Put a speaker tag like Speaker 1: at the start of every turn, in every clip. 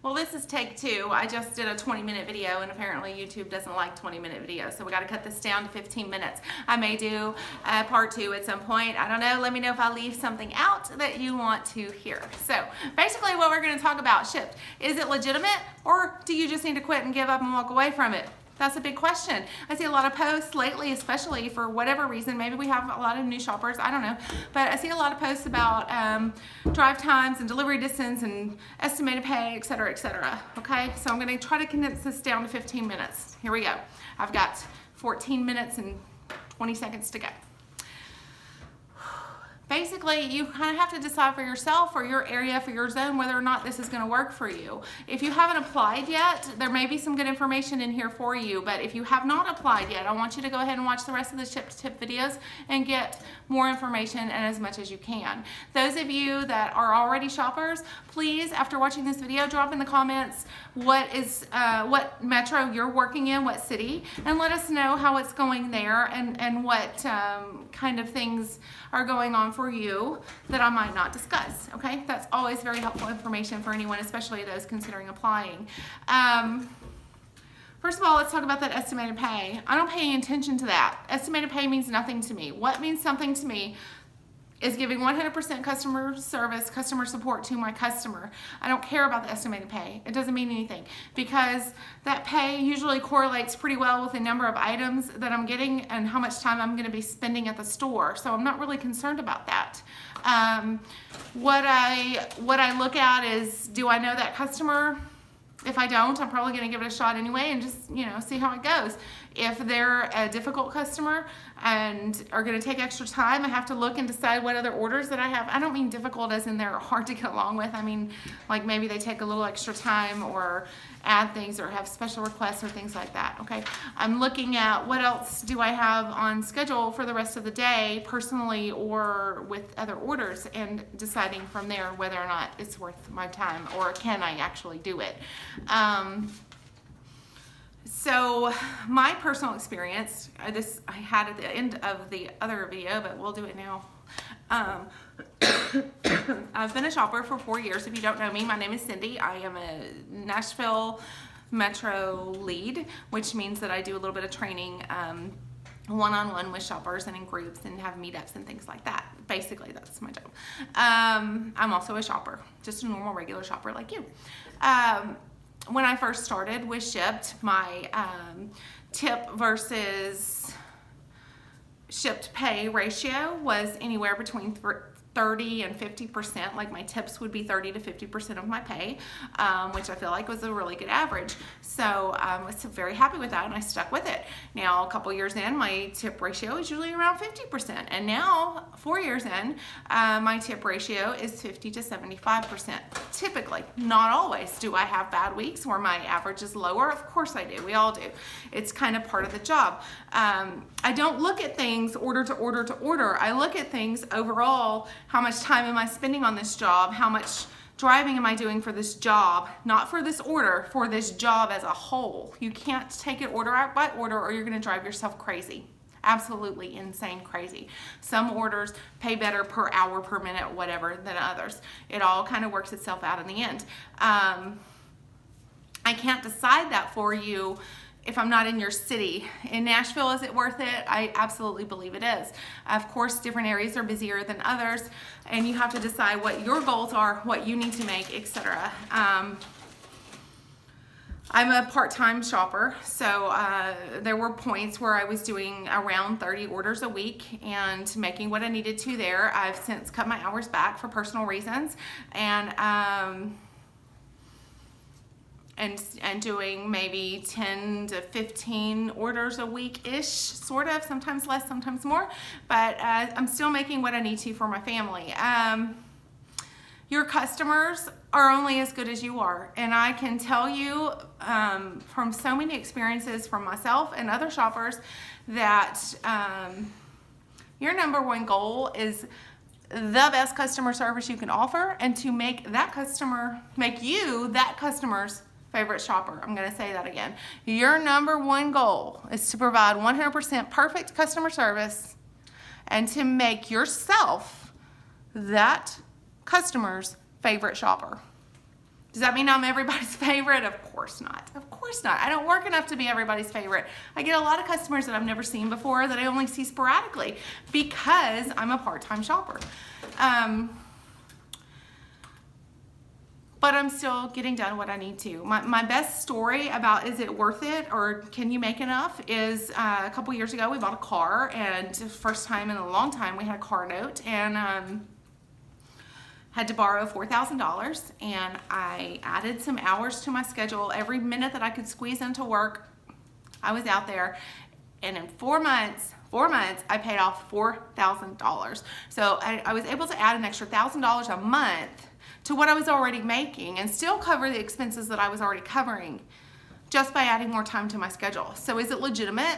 Speaker 1: Well, this is take two. I just did a 20-minute video, and apparently YouTube doesn't like 20-minute videos, so we got to cut this down to 15 minutes. I may do part two at some point. I don't know. Let me know if I leave something out that you want to hear. So basically what we're going to talk about, Shipt. Is it legitimate, or do you just need to quit and give up and walk away from it? That's a big question. I see a lot of posts lately, especially for whatever reason. Maybe we have a lot of new shoppers, I don't know. But I see a lot of posts about drive times and delivery distance and estimated pay, et cetera, okay? So I'm gonna try to condense this down to 15 minutes. Here we go. I've got 14 minutes and 20 seconds to go. Basically, you kind of have to decide for yourself, for your area, for your zone, whether or not this is going to work for you. If you haven't applied yet, there may be some good information in here for you, but if you have not applied yet, I want you to go ahead and watch the rest of the Shipt tip videos and get more information and as much as you can. Those of you that are already shoppers, please, after watching this video, drop in the comments what metro you're working in, what city, and let us know how it's going there and what kind of things are going on for you that I might not discuss, okay? That's always very helpful information for anyone, especially those considering applying. First of all, let's talk about that estimated pay. I don't pay any attention to that. Estimated pay means nothing to me. What means something to me is giving 100% customer service, customer support to my customer. I don't care about the estimated pay. It doesn't mean anything because that pay usually correlates pretty well with the number of items that I'm getting and how much time I'm gonna be spending at the store. So I'm not really concerned about that. What I look at is, do I know that customer? If I don't, I'm probably going to give it a shot anyway and just, see how it goes. If they're a difficult customer and are going to take extra time, I have to look and decide what other orders that I have. I don't mean difficult as in they're hard to get along with. I mean, like maybe they take a little extra time or add things or have special requests or things like that, okay? I'm looking at what else do I have on schedule for the rest of the day, personally or with other orders, and deciding from there whether or not it's worth my time or can I actually do it. So my personal experience, this I had at the end of the other video, but we'll do it now. I've been a shopper for 4 years. If you don't know me, my name is Cindy. I am a Nashville Metro lead, which means that I do a little bit of training one-on-one with shoppers and in groups and have meetups and things like that. Basically, that's my job. I'm also a shopper, just a normal regular shopper like you. When I first started with Shipt, my tip versus Shipt pay ratio was anywhere between 30 and 50%. Like my tips would be 30 to 50% of my pay, which I feel like was a really good average. So I was very happy with that and I stuck with it. Now a couple years in, my tip ratio is usually around 50%. And now 4 years in, my tip ratio is 50 to 75%. Typically, not always. Do I have bad weeks where my average is lower? Of course I do. We all do. It's kind of part of the job. I don't look at things order to order to order. I look at things overall. How much time am I spending on this job? How much driving am I doing for this job? Not for this order, for this job as a whole. You can't take it order out by order or you're gonna drive yourself crazy. Absolutely insane crazy. Some orders pay better per hour, per minute, whatever, than others. It all kind of works itself out in the end. I can't decide that for you if I'm not in your city. In Nashville, is it worth it? I absolutely believe it is. Of course, different areas are busier than others, and you have to decide what your goals are, what you need to make, etc. I'm a part-time shopper, so there were points where I was doing around 30 orders a week and making what I needed to there. I've since cut my hours back for personal reasons, and doing maybe 10 to 15 orders a week-ish, sort of, sometimes less, sometimes more, but I'm still making what I need to for my family. Your customers are only as good as you are, and I can tell you from so many experiences from myself and other shoppers that your number one goal is the best customer service you can offer and to make you that customer's favorite shopper. I'm going to say that again. Your number one goal is to provide 100% perfect customer service and to make yourself that customer's favorite shopper. Does that mean I'm everybody's favorite? Of course not. Of course not. I don't work enough to be everybody's favorite. I get a lot of customers that I've never seen before that I only see sporadically because I'm a part-time shopper. But I'm still getting done what I need to. My best story about is it worth it or can you make enough is a couple years ago we bought a car, and first time in a long time we had a car note, and had to borrow $4,000, and I added some hours to my schedule. Every minute that I could squeeze into work, I was out there, and in 4 months, I paid off $4,000. So I was able to add an extra $1,000 a month to what I was already making and still cover the expenses that I was already covering just by adding more time to my schedule. So is it legitimate?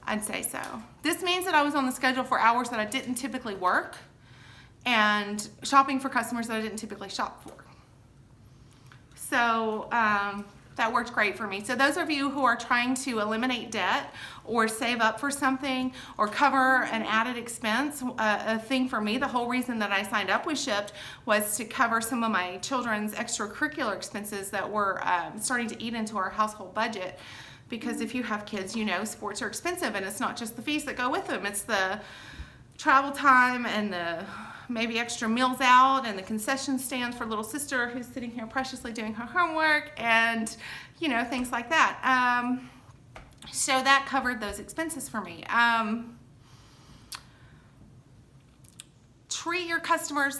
Speaker 1: I'd say so. This means that I was on the schedule for hours that I didn't typically work, and shopping for customers that I didn't typically shop for. So that worked great for me. So those of you who are trying to eliminate debt or save up for something or cover an added expense, a thing for me, the whole reason that I signed up with Shipt was to cover some of my children's extracurricular expenses that were starting to eat into our household budget. Because if you have kids, you know sports are expensive, and it's not just the fees that go with them, it's the travel time and the maybe extra meals out and the concession stands for little sister who's sitting here preciously doing her homework, and things like that. So that covered those expenses for me. Treat your customers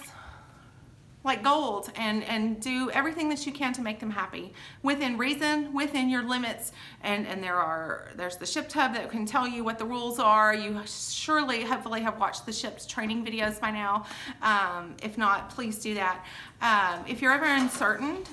Speaker 1: like gold, and do everything that you can to make them happy within reason, within your limits. And there's the Shipt Hub that can tell you what the rules are. You hopefully have watched the Shipt training videos by now. If not, please do that. If you're ever uncertain,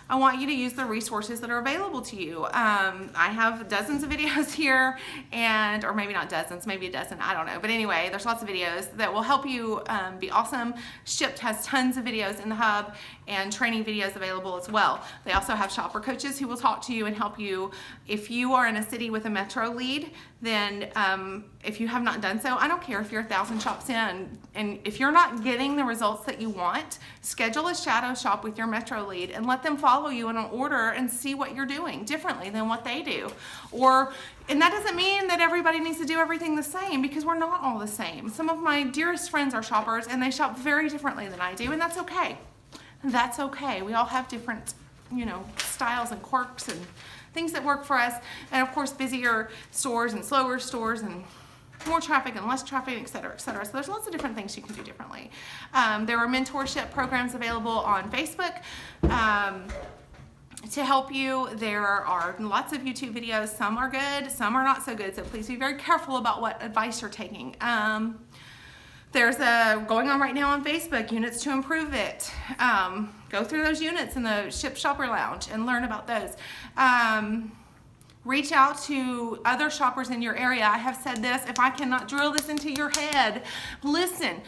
Speaker 1: I want you to use the resources that are available to you. I have dozens of videos here, or maybe not dozens, maybe a dozen, I don't know. But anyway, there's lots of videos that will help you be awesome. Shipt has tons of videos in the hub and training videos available as well. They also have shopper coaches who will talk to you and help you. If you are in a city with a metro lead, then if you have not done so, I don't care if you're 1,000 shops in, and if you're not getting the results that you want, schedule a shadow shop with your metro lead and let them follow you in an order and see what you're doing differently than what they do. And that doesn't mean that everybody needs to do everything the same, because we're not all the same. Some of my dearest friends are shoppers and they shop very differently than I do, and that's okay. That's okay. We all have different, styles and quirks and things that work for us. And of course, busier stores and slower stores and more traffic and less traffic, et cetera, et cetera. So there's lots of different things you can do differently. There are mentorship programs available on Facebook to help you. There are lots of YouTube videos. Some are good, some are not so good. So please be very careful about what advice you're taking. There's going on right now on Facebook, Units to Improve It. Go through those units in the Shipt Shopper Lounge and learn about those. Reach out to other shoppers in your area. I have said this, if I cannot drill this into your head, listen.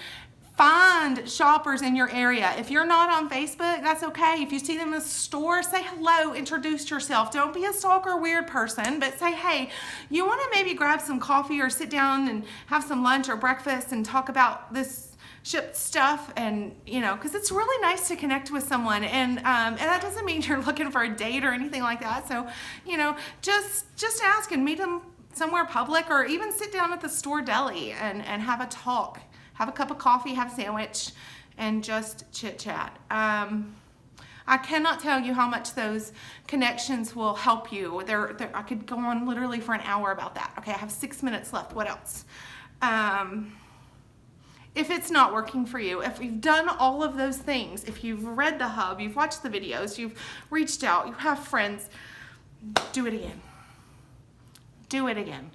Speaker 1: Find shoppers in your area. If you're not on Facebook, that's okay. If you see them in the store, say hello, introduce yourself. Don't be a stalker, weird person, but say, hey, you want to maybe grab some coffee or sit down and have some lunch or breakfast and talk about this Shipt stuff, and because it's really nice to connect with someone, and that doesn't mean you're looking for a date or anything like that. So just ask and meet them somewhere public, or even sit down at the store deli and have a talk. Have a cup of coffee, have a sandwich, and just chit chat. I cannot tell you how much those connections will help you. I could go on literally for an hour about that. Okay, I have 6 minutes left. What else? If it's not working for you, if you've done all of those things, if you've read the hub, you've watched the videos, you've reached out, you have friends, do it again. Do it again.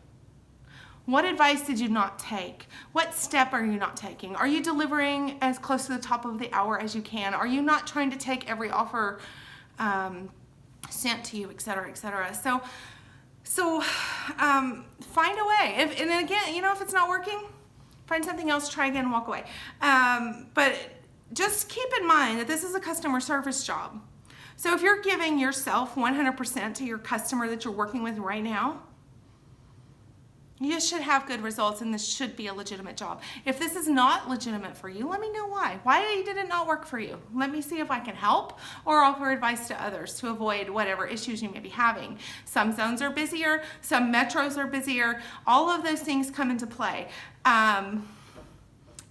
Speaker 1: What advice did you not take? What step are you not taking? Are you delivering as close to the top of the hour as you can? Are you not trying to take every offer sent to you, et cetera, et cetera? So find a way. And then again, if it's not working, find something else, try again, and walk away. But just keep in mind that this is a customer service job. So if you're giving yourself 100% to your customer that you're working with right now, You should have good results, and this should be a legitimate job. If this is not legitimate for you, let me know why. Why did it not work for you? Let me see if I can help or offer advice to others to avoid whatever issues you may be having. Some zones are busier, some metros are busier. All of those things come into play.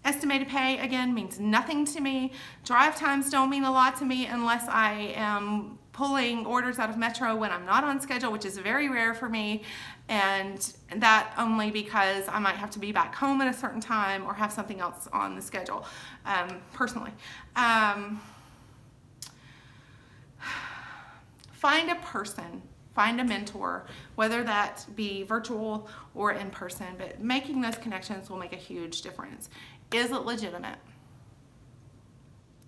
Speaker 1: Estimated pay, again, means nothing to me. Drive times don't mean a lot to me unless I am pulling orders out of Metro when I'm not on schedule, which is very rare for me, and that only because I might have to be back home at a certain time or have something else on the schedule, personally. Find a person, find a mentor, whether that be virtual or in person, but making those connections will make a huge difference. Is it legitimate?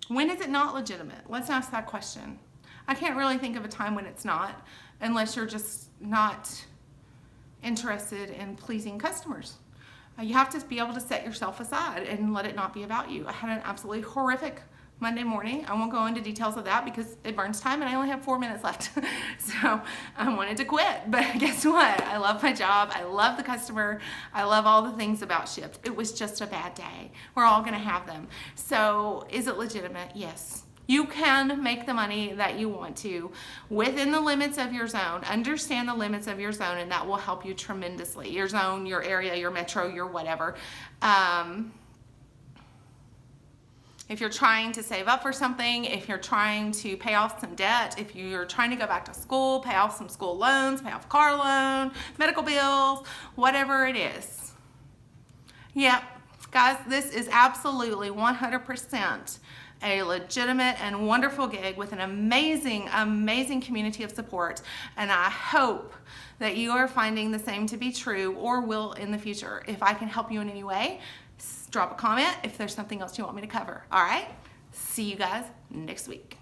Speaker 1: When is it not legitimate? Let's ask that question. I can't really think of a time when it's not, unless you're just not interested in pleasing customers. You have to be able to set yourself aside and let it not be about you. I had an absolutely horrific Monday morning. I won't go into details of that because it burns time and I only have 4 minutes left. So I wanted to quit, but guess what? I love my job. I love the customer. I love all the things about Shipt. It was just a bad day. We're all gonna have them. So is it legitimate? Yes. You can make the money that you want to within the limits of your zone. Understand the limits of your zone, and that will help you tremendously. Your zone, your area, your metro, your whatever. If you're trying to save up for something, if you're trying to pay off some debt, if you're trying to go back to school, pay off some school loans, pay off a car loan, medical bills, whatever it is. Yep, guys, this is absolutely 100% a legitimate and wonderful gig with an amazing, amazing community of support. And I hope that you are finding the same to be true or will in the future. If I can help you in any way, drop a comment if there's something else you want me to cover. All right, see you guys next week.